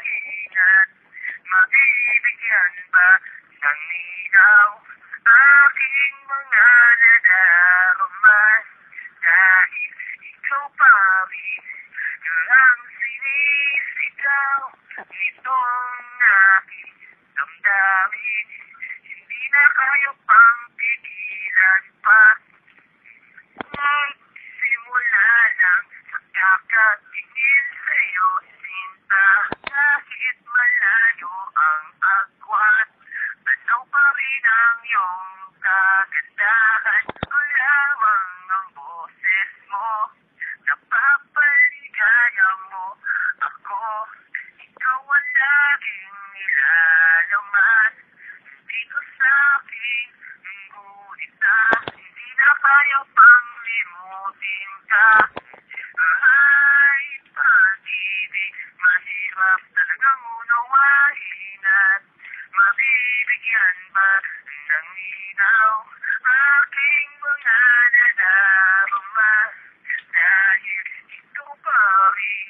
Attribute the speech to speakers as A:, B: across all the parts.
A: unahinat? Mabibigyan ba ng linaw aking mga nadarama? Dahil ikaw pa rin ang sinisigaw nitong aking damdamin. Hindi na kayo pang pigilan pa. Simula lang sa kakatingin sa'yo, sinta. Kahit malayo ang agwat, tanaw pa rin ang iyong kagandahan. Ko lamang ang boses mo, napapaligaya mo ako. Ikaw ang laging nilalaman dito sa aking gulita. Hindi na kaya pang limutin ka. Ay, pag-ibig, mahirap talagang unawain at mabibigyan ba ng linaw aking mga nadarama? Dahil ikaw pa rin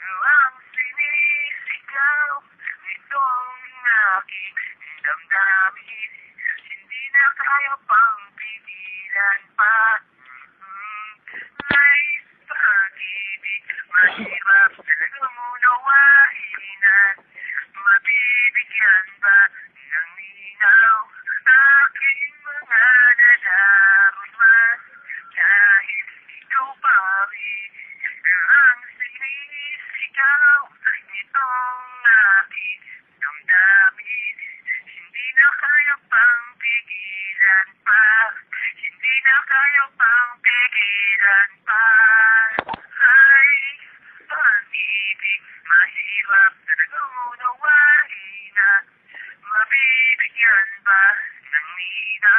A: ang sinisigaw nitong aking damdamin. Hindi na kaya pang pigilan pa. Ay, pag-ibig, mahirap talagang unawain at mabibigyan ba ng linaw aking mga nadarama? Dahil ikaw pa rin ang sinisigaw nitong aking damdamin. Hindi na kaya pang pigilan pa. Hindi na kaya pang pigilan pa. Ay, pag-ibig, mahirap talagang unawain at mabibigyan ba ng linaw